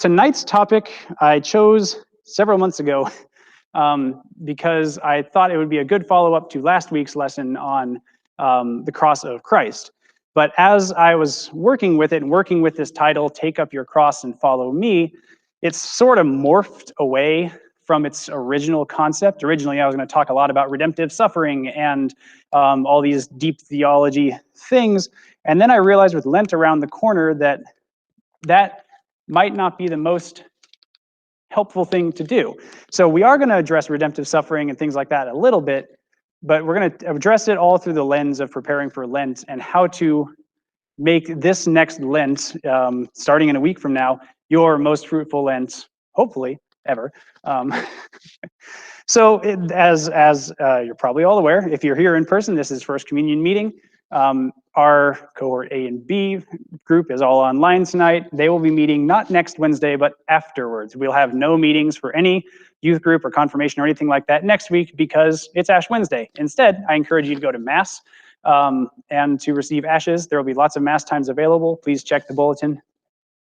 Tonight's topic I chose several months ago because I thought it would be a good follow-up to last week's lesson on the cross of Christ. But as I was working with it and working with this title, Take Up Your Cross and Follow Me, it's sort of morphed away from its original concept. Originally, I was going to talk a lot about redemptive suffering and all these deep theology things. And then I realized with Lent around the corner that might not be the most helpful thing to do. So we are going to address redemptive suffering and things like that a little bit, but we're going to address it all through the lens of preparing for Lent and how to make this next Lent, starting in a week from now, your most fruitful Lent, hopefully, ever. So as you're probably all aware, if you're here in person, this is First Communion meeting. Our cohort A and B group is all online tonight. They will be meeting not next Wednesday, but afterwards. We'll have no meetings for any youth group or confirmation or anything like that next week because it's Ash Wednesday. Instead, I encourage you to go to Mass and to receive ashes. There will be lots of Mass times available. Please check the bulletin.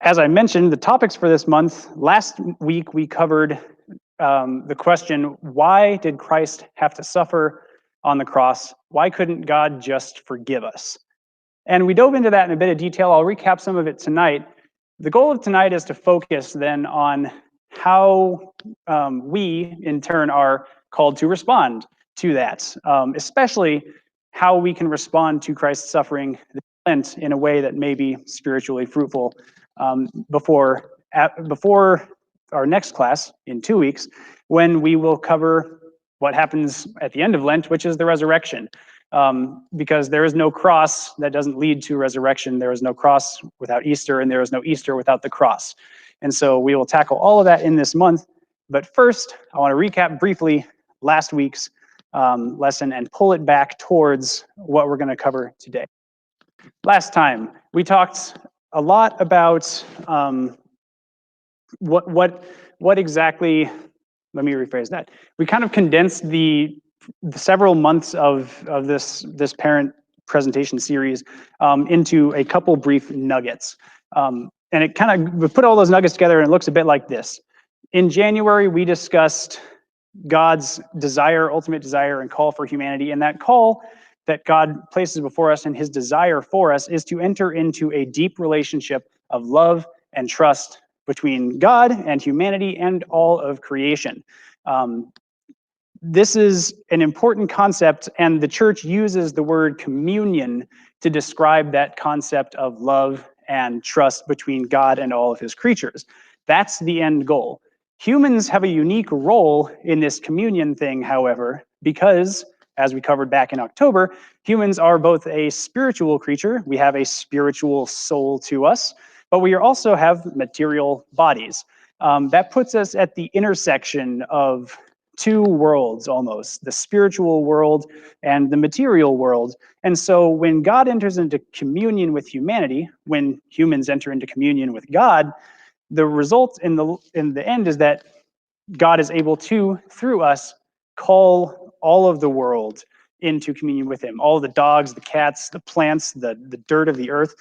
As I mentioned, the topics for this month, last week we covered the question, why did Christ have to suffer on the cross? Why couldn't God just forgive us? And we dove into that in a bit of detail. I'll recap some of it tonight. The goal of tonight is to focus then on how we, in turn, are called to respond to that, especially how we can respond to Christ's suffering this Lent in a way that may be spiritually fruitful before our next class in 2 weeks, when we will cover what happens at the end of Lent, which is the resurrection. Because there is no cross that doesn't lead to resurrection. There is no cross without Easter, and there is no Easter without the cross. And so we will tackle all of that in this month. But first, I want to recap briefly last week's lesson and pull it back towards what we're going to cover today. Last time, we talked a lot about what exactly, let me rephrase that. We kind of condensed the several months of this parent presentation series into a couple brief nuggets. And it kind of, we put all those nuggets together and it looks a bit like this. In January, we discussed God's desire, ultimate desire and call for humanity. And that call that God places before us and his desire for us is to enter into a deep relationship of love and trust between God and humanity and all of creation. This is an important concept, and the church uses the word communion to describe that concept of love and trust between God and all of his creatures. That's the end goal. Humans have a unique role in this communion thing, however, because, as we covered back in October, humans are both a spiritual creature. We have a spiritual soul to us, but we also have material bodies. That puts us at the intersection of two worlds almost, the spiritual world and the material world. And so when God enters into communion with humanity, when humans enter into communion with God, the result in the end is that God is able to, through us, call all of the world into communion with him. All the dogs, the cats, the plants, the dirt of the earth.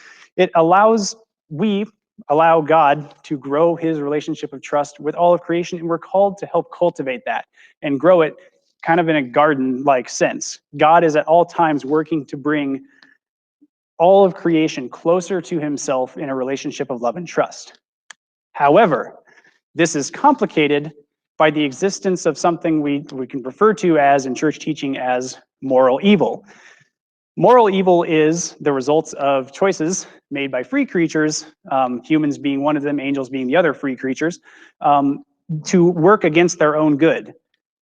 We allow God to grow his relationship of trust with all of creation, and we're called to help cultivate that and grow it kind of in a garden-like sense. God is at all times working to bring all of creation closer to himself in a relationship of love and trust. However, this is complicated by the existence of something we can refer to as, in church teaching, as moral evil. Moral evil is the results of choices made by free creatures, humans being one of them, angels being the other free creatures, to work against their own good.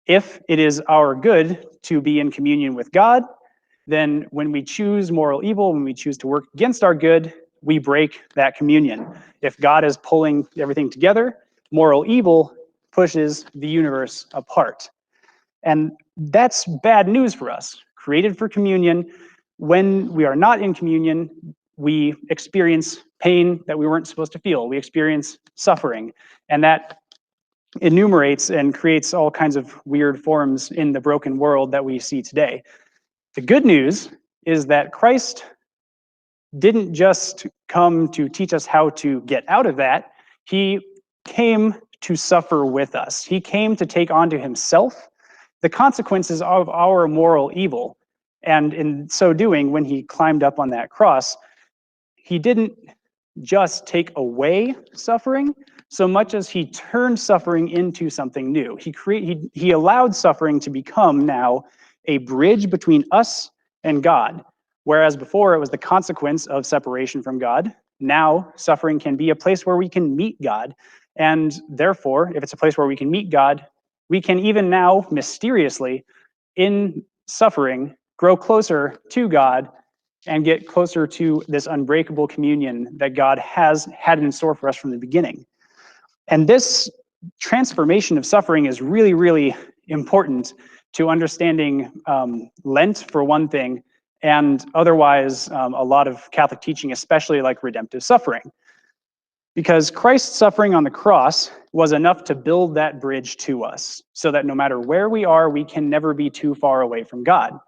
If it is our good to be in communion with God, then when we choose moral evil, when we choose to work against our good, we break that communion. If God is pulling everything together, moral evil pushes the universe apart. And that's bad news for us. Created for communion, when we are not in communion, we experience pain that we weren't supposed to feel. We experience suffering, and that enumerates and creates all kinds of weird forms in the broken world that we see today. The good news is that Christ didn't just come to teach us how to get out of that. He came to suffer with us. He came to take onto himself the consequences of our moral evil. And in so doing, when he climbed up on that cross, he didn't just take away suffering so much as he turned suffering into something new. He allowed suffering to become now a bridge between us and God. Whereas before it was the consequence of separation from God, now suffering can be a place where we can meet God. And therefore, if it's a place where we can meet God, we can even now mysteriously, in suffering, grow closer to God and get closer to this unbreakable communion that God has had in store for us from the beginning. And this transformation of suffering is really, really important to understanding Lent, for one thing, and otherwise a lot of Catholic teaching, especially like redemptive suffering. Because Christ's suffering on the cross was enough to build that bridge to us, so that no matter where we are, we can never be too far away from God.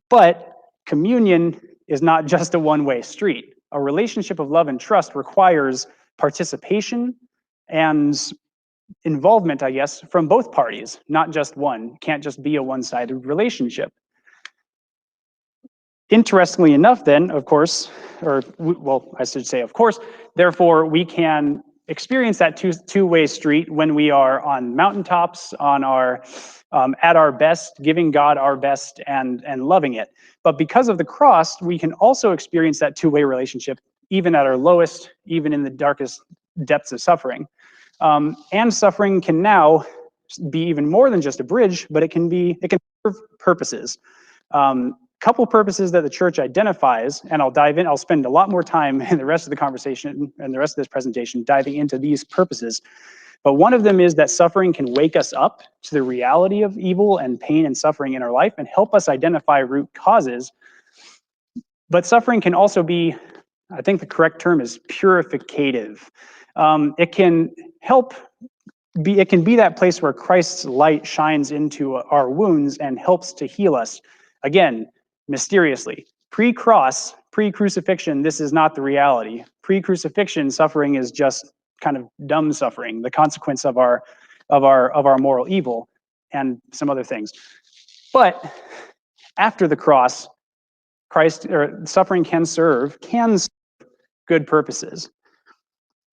But communion is not just a one-way street. A relationship of love and trust requires participation and involvement, I guess, from both parties, not just one. It can't just be a one-sided relationship. Interestingly enough, then, of course, well, I should say, of course, therefore, we can experience that two-way street when we are on mountaintops, on our at our best, giving God our best and loving it. But because of the cross, we can also experience that two-way relationship even at our lowest, even in the darkest depths of suffering. And suffering can now be even more than just a bridge, but it can serve purposes. Couple purposes that the church identifies, and I'll spend a lot more time in the rest of the conversation and the rest of this presentation diving into these purposes. But one of them is that suffering can wake us up to the reality of evil and pain and suffering in our life and help us identify root causes. But suffering can also be, I think the correct term is purificative. It can be that place where Christ's light shines into our wounds and helps to heal us. Again, mysteriously. Pre-cross, pre-crucifixion, this is not the reality. Pre-crucifixion, suffering is just kind of dumb suffering, the consequence of our moral evil and some other things. But after the cross, suffering can serve good purposes.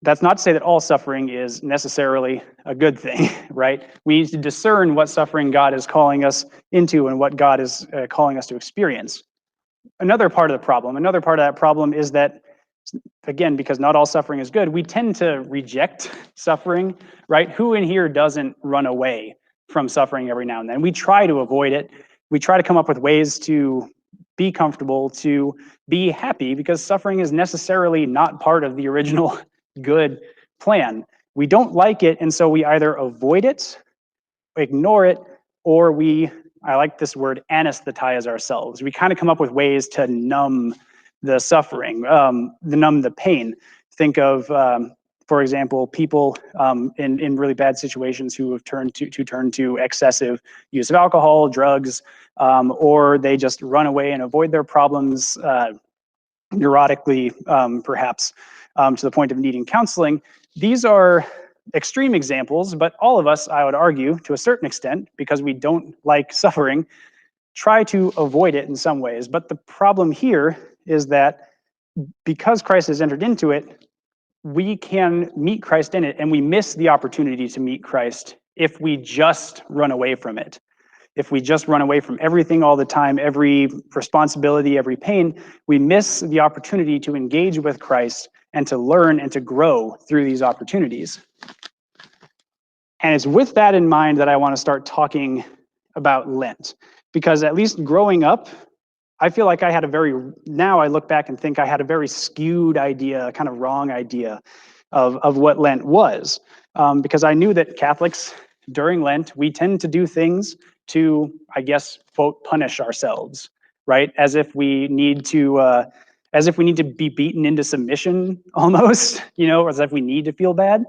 That's not to say that all suffering is necessarily a good thing, right? We need to discern what suffering God is calling us into and what God is calling us to experience. Another part of that problem is that, again, because not all suffering is good, we tend to reject suffering, right? Who in here doesn't run away from suffering every now and then? We try to avoid it. We try to come up with ways to be comfortable, to be happy, because suffering is necessarily not part of the original good plan. We don't like it, and so we either avoid it, ignore it, or I like this word, anesthetize ourselves. We kind of come up with ways to numb the suffering, numb the pain. Think of, for example, people in really bad situations who have turned to excessive use of alcohol, drugs, or they just run away and avoid their problems neurotically, perhaps, to the point of needing counseling. These are extreme examples, but all of us, I would argue, to a certain extent, because we don't like suffering, try to avoid it in some ways. But the problem here is that because Christ has entered into it, we can meet Christ in it, and we miss the opportunity to meet Christ if we just run away from it. If we just run away from everything all the time, every responsibility, every pain, we miss the opportunity to engage with Christ and to learn and to grow through these opportunities. And it's with that in mind that I want to start talking about Lent. Because at least growing up, I feel like now I look back and think I had a very skewed idea, kind of wrong idea of what Lent was. Because I knew that Catholics, during Lent, we tend to do things to, I guess, quote, punish ourselves, right? As if we need to be beaten into submission almost, or as if we need to feel bad.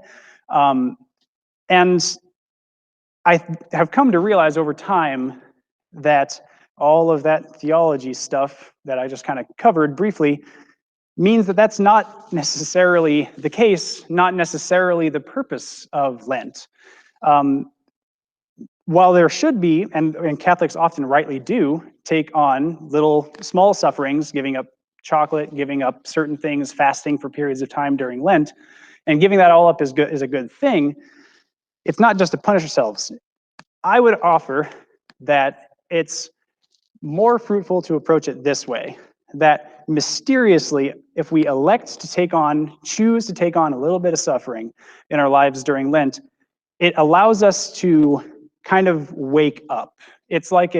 And I have come to realize over time that all of that theology stuff that I just kind of covered briefly means that that's not necessarily the case, not necessarily the purpose of Lent. While there should be, and Catholics often rightly do, take on little small sufferings, giving up chocolate, giving up certain things, fasting for periods of time during Lent, and giving that all up is a good thing, it's not just to punish ourselves. I would offer that it's more fruitful to approach it this way, that mysteriously, if we elect to choose to take on a little bit of suffering in our lives during Lent, it allows us to kind of wake up. It's like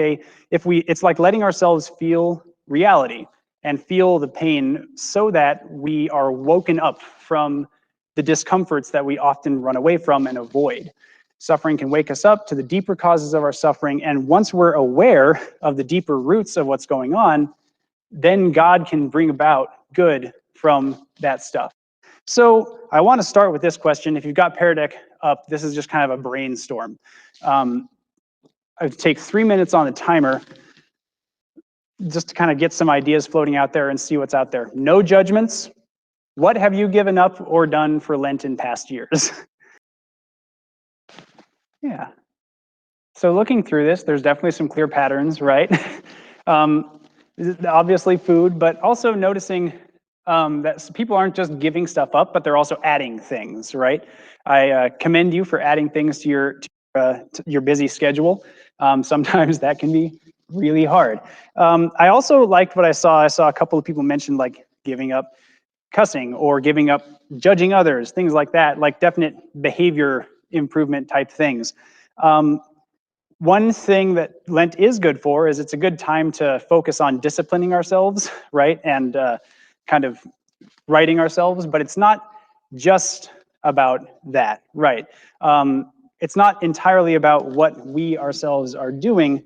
letting ourselves feel reality and feel the pain so that we are woken up from the discomforts that we often run away from and avoid. Suffering can wake us up to the deeper causes of our suffering, and once we're aware of the deeper roots of what's going on, then God can bring about good from that stuff. So I want to start with this question. If you've got Pear Deck up, this is just kind of a brainstorm. I'd take 3 minutes on the timer just to kind of get some ideas floating out there and see what's out there. No judgments. What have you given up or done for Lent in past years? Yeah. So looking through this, there's definitely some clear patterns, right? Obviously food, but also noticing that people aren't just giving stuff up, but they're also adding things, right? I commend you for adding things to your busy schedule. Sometimes that can be really hard. I also liked what I saw. I saw a couple of people mention like giving up cussing or giving up judging others, things like that, like definite behavior improvement type things. One thing that Lent is good for is it's a good time to focus on disciplining ourselves, right? And kind of righting ourselves, but it's not just about that, right? It's not entirely about what we ourselves are doing,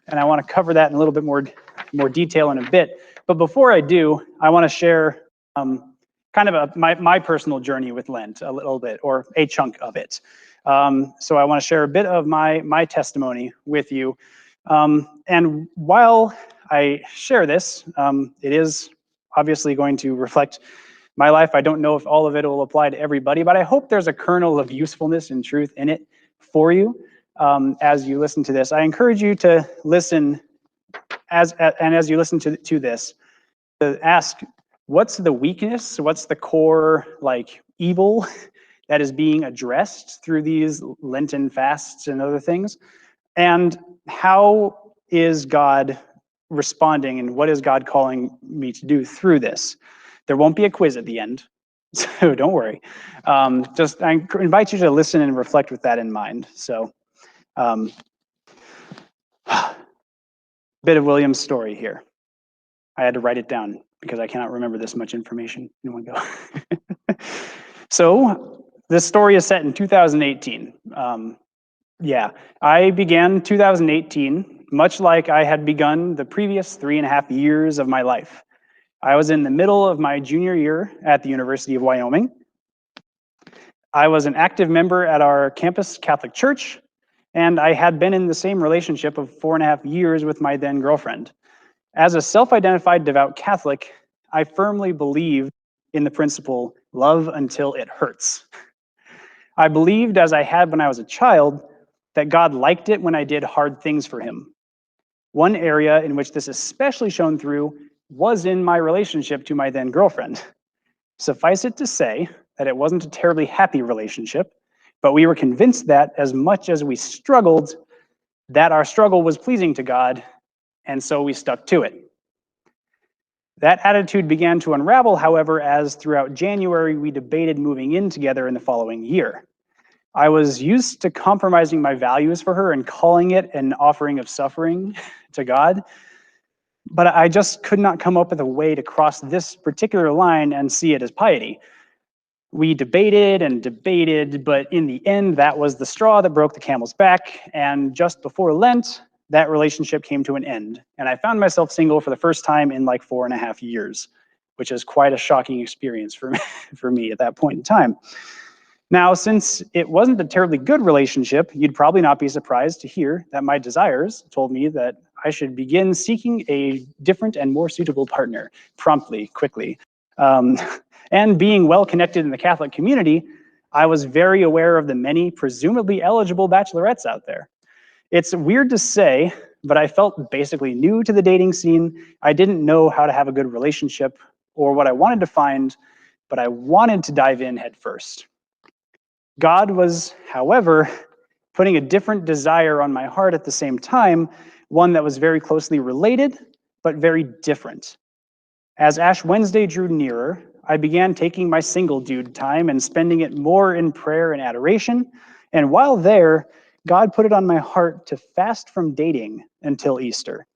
and I want to cover that in a little bit more detail in a bit. But before I do, I want to share kind of my personal journey with Lent a little bit, or a chunk of it. So I want to share a bit of my testimony with you. And while I share this, it is obviously going to reflect my life. I don't know if all of it will apply to everybody, but I hope there's a kernel of usefulness and truth in it for you as you listen to this. I encourage you to listen as you listen to this, to ask, what's the weakness? What's the core like evil that is being addressed through these Lenten fasts and other things? And how is God responding, and what is God calling me to do through this? There won't be a quiz at the end, so don't worry. I invite you to listen and reflect with that in mind. So, bit of William's story here. I had to write it down because I cannot remember this much information in one go. So, this story is set in 2018. I began 2018 much like I had begun the previous 3.5 years of my life. I was in the middle of my junior year at the University of Wyoming. I was an active member at our campus Catholic church, and I had been in the same relationship of 4.5 years with my then girlfriend. As a self-identified devout Catholic, I firmly believed in the principle, love until it hurts. I believed, as I had when I was a child, that God liked it when I did hard things for him. One area in which this especially shone through was in my relationship to my then girlfriend. Suffice it to say that it wasn't a terribly happy relationship, but we were convinced that as much as we struggled, that our struggle was pleasing to God, and so we stuck to it. That attitude began to unravel, however, as throughout January we debated moving in together in the following year. I was used to compromising my values for her and calling it an offering of suffering to God, but I just could not come up with a way to cross this particular line and see it as piety. We debated and debated, but in the end, that was the straw that broke the camel's back, and just before Lent, that relationship came to an end, and I found myself single for the first time in like 4.5 years, which is quite a shocking experience for me at that point in time. Now, since it wasn't a terribly good relationship, you'd probably not be surprised to hear that my desires told me that I should begin seeking a different and more suitable partner promptly, quickly. Um, and being well connected in the Catholic community, I was very aware of the many presumably eligible bachelorettes out there. It's weird to say, but I felt basically new to the dating scene. I didn't know how to have a good relationship or what I wanted to find, but I wanted to dive in head first. God was, however, putting a different desire on my heart at the same time, one that was very closely related, but very different. As Ash Wednesday drew nearer, I began taking my single dude time and spending it more in prayer and adoration. And while there, God put it on my heart to fast from dating until Easter.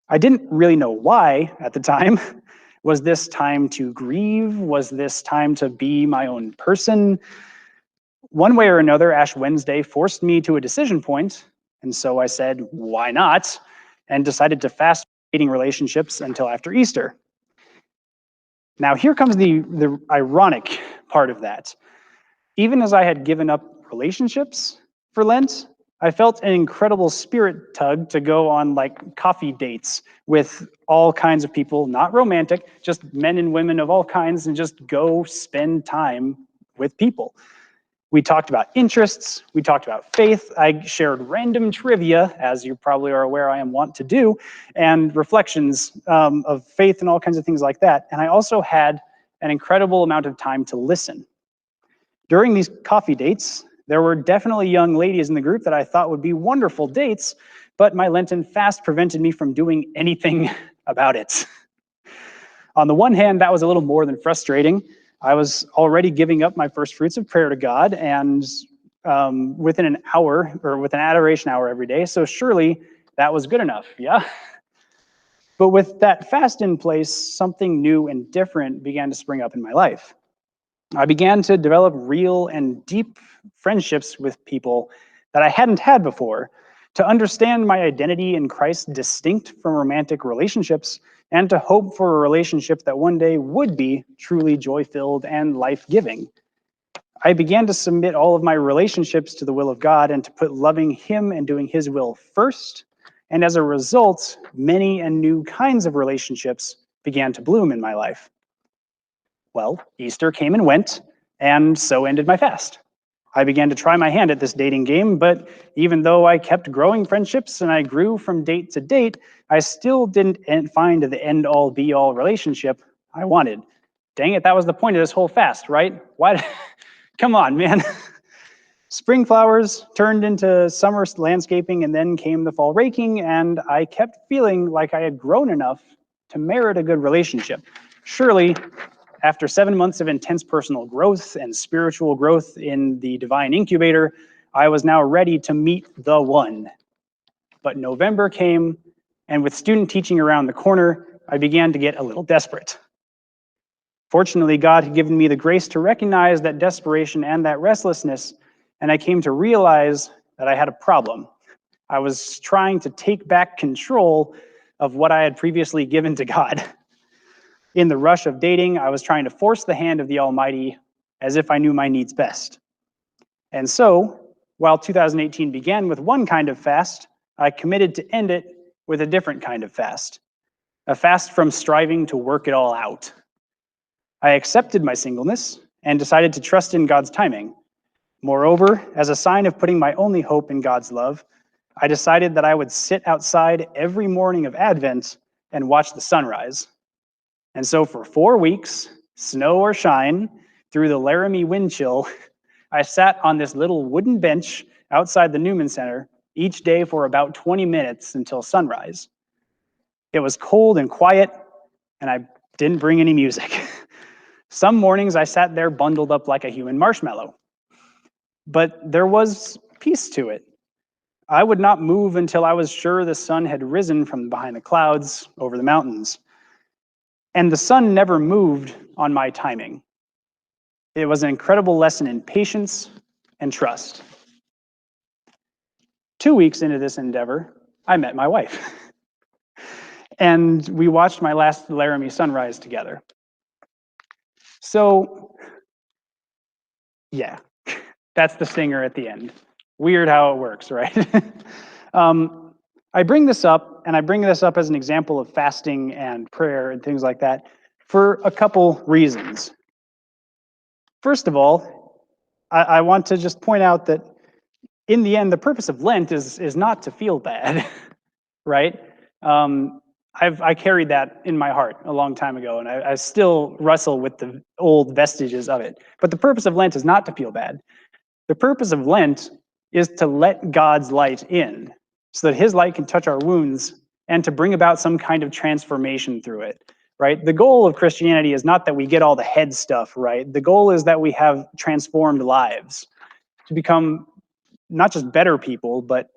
I didn't really know why at the time. Was this time to grieve? Was this time to be my own person? One way or another, Ash Wednesday forced me to a decision point, and so I said, why not? And decided to fast dating relationships until after Easter. Now, here comes the ironic part of that. Even as I had given up relationships for Lent, I felt an incredible spirit tug to go on like coffee dates with all kinds of people, not romantic, just men and women of all kinds, and just go spend time with people. We talked about interests, we talked about faith, I shared random trivia, as you probably are aware I am wont to do, and reflections of faith and all kinds of things like that. And I also had an incredible amount of time to listen. During these coffee dates, there were definitely young ladies in the group that I thought would be wonderful dates, but my Lenten fast prevented me from doing anything about it. On the one hand, that was a little more than frustrating. I was already giving up my first fruits of prayer to God, and within an hour, or with an adoration hour every day, so surely that was good enough, yeah? But with that fast in place, something new and different began to spring up in my life. I began to develop real and deep friendships with people that I hadn't had before, to understand my identity in Christ distinct from romantic relationships, and to hope for a relationship that one day would be truly joy-filled and life-giving. I began to submit all of my relationships to the will of God and to put loving Him and doing His will first. And as a result, many and new kinds of relationships began to bloom in my life. Well, Easter came and went, and so ended my fast. I began to try my hand at this dating game, but even though I kept growing friendships and I grew from date to date, I still didn't find the end-all be-all relationship I wanted. Dang it, that was the point of this whole fast, right? Why? Come on, man. Spring flowers turned into summer landscaping, and then came the fall raking, and I kept feeling like I had grown enough to merit a good relationship. Surely, after 7 months of intense personal growth and spiritual growth in the divine incubator, I was now ready to meet the one. But November came, and with student teaching around the corner, I began to get a little desperate. Fortunately, God had given me the grace to recognize that desperation and that restlessness, and I came to realize that I had a problem. I was trying to take back control of what I had previously given to God. In the rush of dating, I was trying to force the hand of the Almighty as if I knew my needs best. And so, while 2018 began with one kind of fast, I committed to end it with a different kind of fast, a fast from striving to work it all out. I accepted my singleness and decided to trust in God's timing. Moreover, as a sign of putting my only hope in God's love, I decided that I would sit outside every morning of Advent and watch the sunrise. And so for 4 weeks, snow or shine, through the Laramie wind chill, I sat on this little wooden bench outside the Newman Center each day for about 20 minutes until sunrise. It was cold and quiet, and I didn't bring any music. Some mornings I sat there bundled up like a human marshmallow. But there was peace to it. I would not move until I was sure the sun had risen from behind the clouds over the mountains. And the sun never moved on my timing. It was an incredible lesson in patience and trust. 2 weeks into this endeavor, I met my wife. And we watched my last Laramie sunrise together. So, yeah, that's the stinger at the end. Weird how it works, right? I bring this up, and I bring this up as an example of fasting and prayer and things like that for a couple reasons. First of all, I want to just point out that in the end, the purpose of Lent is not to feel bad, right? I carried that in my heart a long time ago, and I still wrestle with the old vestiges of it. But the purpose of Lent is not to feel bad. The purpose of Lent is to let God's light in, so that his light can touch our wounds and to bring about some kind of transformation through it, right? The goal of Christianity is not that we get all the head stuff right. The goal is that we have transformed lives to become not just better people, but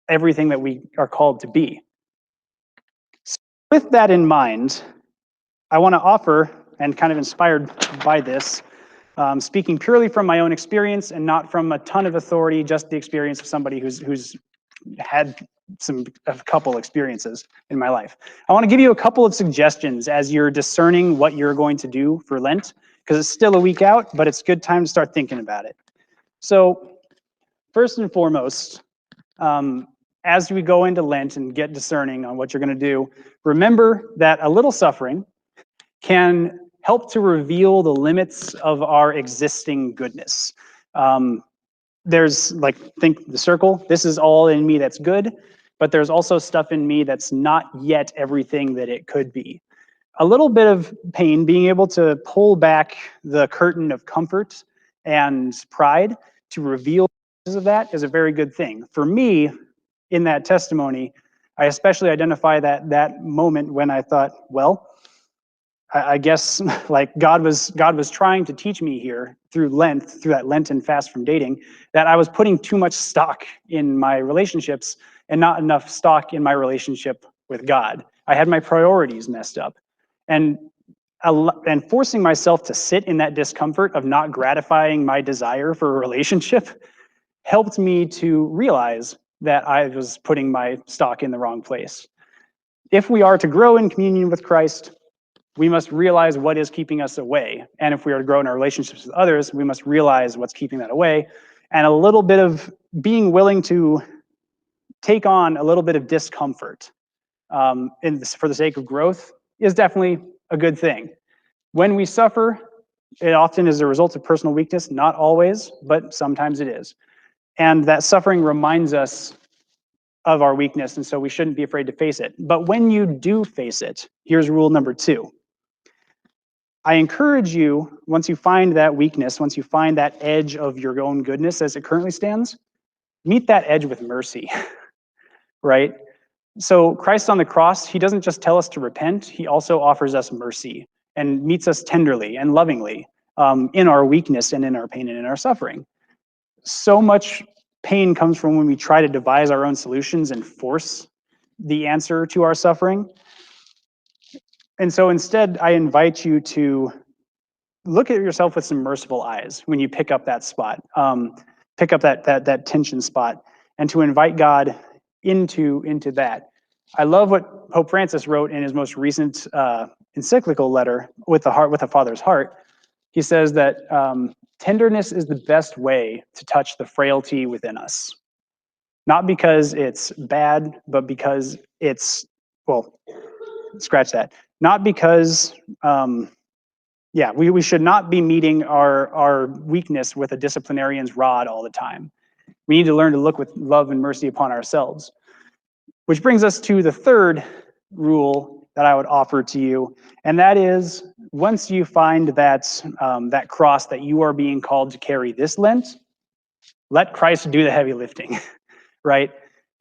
everything that we are called to be. So with that in mind, I want to offer, and kind of inspired by this, speaking purely from my own experience and not from a ton of authority, just the experience of somebody who's had a couple experiences in my life. I want to give you a couple of suggestions as you're discerning what you're going to do for Lent, because it's still a week out, but it's a good time to start thinking about it. So first and foremost, as we go into Lent and get discerning on what you're going to do, remember that a little suffering can help to reveal the limits of our existing goodness. There's think the circle. This is all in me that's good, but there's also stuff in me that's not yet everything that it could be. A little bit of pain, being able to pull back the curtain of comfort and pride to reveal of that is a very good thing. For me, in that testimony, I especially identify that moment when I thought, well, I guess like God was trying to teach me here through Lent, through that Lenten fast from dating, that I was putting too much stock in my relationships and not enough stock in my relationship with God. I had my priorities messed up. And forcing myself to sit in that discomfort of not gratifying my desire for a relationship helped me to realize that I was putting my stock in the wrong place. If we are to grow in communion with Christ, we must realize what is keeping us away. And if we are to grow in our relationships with others, we must realize what's keeping that away. And a little bit of being willing to take on a little bit of discomfort for the sake of growth is definitely a good thing. When we suffer, it often is a result of personal weakness, not always, but sometimes it is. And that suffering reminds us of our weakness, and so we shouldn't be afraid to face it. But when you do face it, here's rule number 2. I encourage you, once you find that weakness, once you find that edge of your own goodness as it currently stands, meet that edge with mercy, right? So Christ on the cross, he doesn't just tell us to repent, he also offers us mercy and meets us tenderly and lovingly in our weakness and in our pain and in our suffering. So much pain comes from when we try to devise our own solutions and force the answer to our suffering. And so instead, I invite you to look at yourself with some merciful eyes when you pick up that spot, pick up that tension spot, and to invite God into that. I love what Pope Francis wrote in his most recent encyclical letter, with a Father's Heart. He says that tenderness is the best way to touch the frailty within us. Not because it's bad, but because it's, well, scratch that. Not because, we should not be meeting our weakness with a disciplinarian's rod all the time. We need to learn to look with love and mercy upon ourselves. Which brings us to the third rule that I would offer to you, and that is, once you find that cross that you are being called to carry this Lent, let Christ do the heavy lifting, right?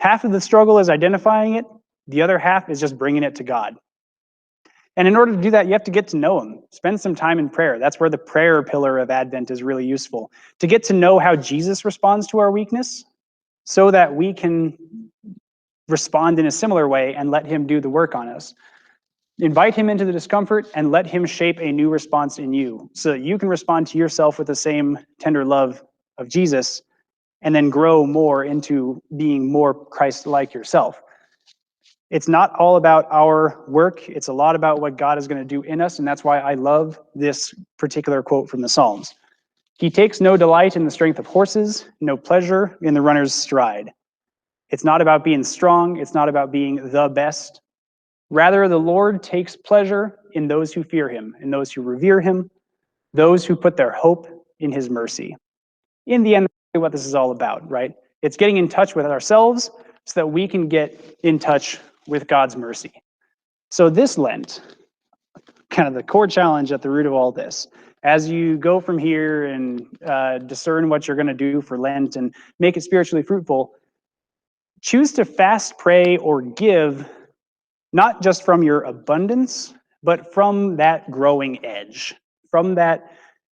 Half of the struggle is identifying it, the other half is just bringing it to God. And in order to do that, you have to get to know him. Spend some time in prayer. That's where the prayer pillar of Advent is really useful. To get to know how Jesus responds to our weakness, so that we can respond in a similar way and let him do the work on us. Invite him into the discomfort and let him shape a new response in you, so that you can respond to yourself with the same tender love of Jesus, and then grow more into being more Christ-like yourself. It's not all about our work. It's a lot about what God is going to do in us, and that's why I love this particular quote from the Psalms. He takes no delight in the strength of horses, no pleasure in the runner's stride. It's not about being strong. It's not about being the best. Rather, the Lord takes pleasure in those who fear him, in those who revere him, those who put their hope in his mercy. In the end, that's what this is all about, right? It's getting in touch with ourselves so that we can get in touch with God's mercy. So this Lent, kind of the core challenge at the root of all this, as you go from here and discern what you're going to do for Lent and make it spiritually fruitful, choose to fast, pray, or give, not just from your abundance, but from that growing edge, from that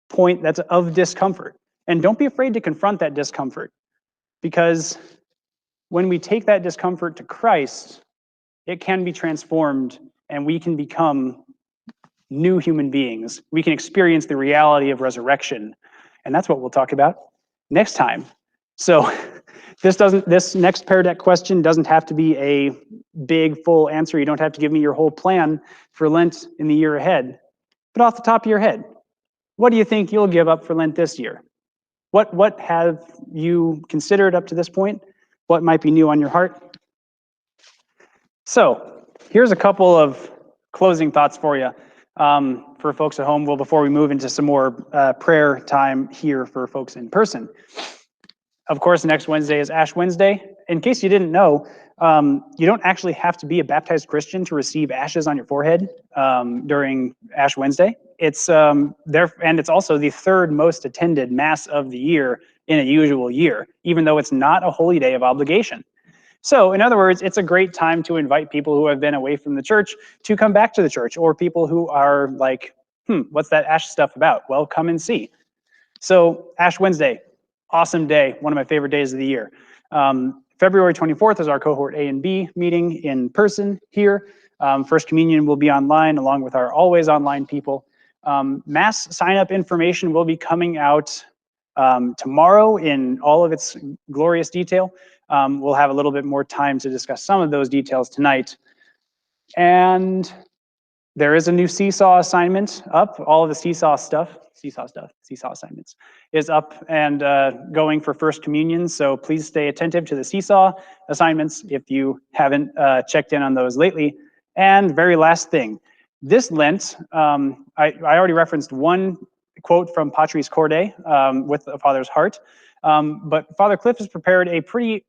point that's of discomfort. And don't be afraid to confront that discomfort, because when we take that discomfort to Christ, it can be transformed and we can become new human beings. We can experience the reality of resurrection. And that's what we'll talk about next time. So this next Pear Deck question doesn't have to be a big, full answer. You don't have to give me your whole plan for Lent in the year ahead. But off the top of your head, what do you think you'll give up for Lent this year? What have you considered up to this point? What might be new on your heart? So here's a couple of closing thoughts for you. For folks at home, well, before we move into some more prayer time here for folks in person. Of course, next Wednesday is Ash Wednesday. In case you didn't know, you don't actually have to be a baptized Christian to receive ashes on your forehead during Ash Wednesday. It's there, and it's also the third most attended Mass of the year in a usual year, even though it's not a holy day of obligation. So, in other words, it's a great time to invite people who have been away from the church to come back to the church, or people who are like, what's that Ash stuff about? Well, come and see. So, Ash Wednesday, awesome day, one of my favorite days of the year. February 24th is our cohort A and B meeting in person here. First Communion will be online, along with our always online people. Mass sign-up information will be coming out tomorrow in all of its glorious detail. We'll have a little bit more time to discuss some of those details tonight. And there is a new Seesaw assignment up. All of the Seesaw assignments is up and going for First Communion. So please stay attentive to the Seesaw assignments if you haven't checked in on those lately. And very last thing, this Lent, I already referenced one quote from Patris Corde with a Father's Heart. But Father Cliff has prepared a pretty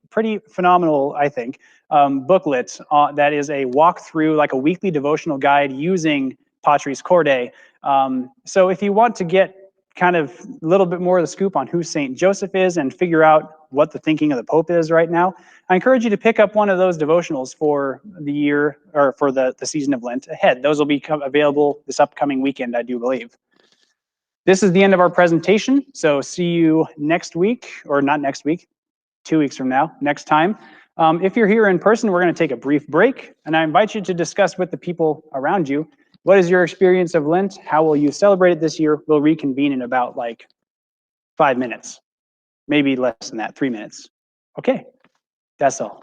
phenomenal, I think, booklet that is a walkthrough, like a weekly devotional guide using Patris Corde. So if you want to get kind of a little bit more of the scoop on who Saint Joseph is and figure out what the thinking of the Pope is right now, I encourage you to pick up one of those devotionals for the year, or for the season of Lent ahead. Those will become available this upcoming weekend, I do believe. This is the end of our presentation, so see you next week, or not next week, 2 weeks from now, next time. If you're here in person, we're going to take a brief break, and I invite you to discuss with the people around you, what is your experience of Lent? How will you celebrate it this year? We'll reconvene in about like 5 minutes, maybe less than that, 3 minutes. Okay, that's all.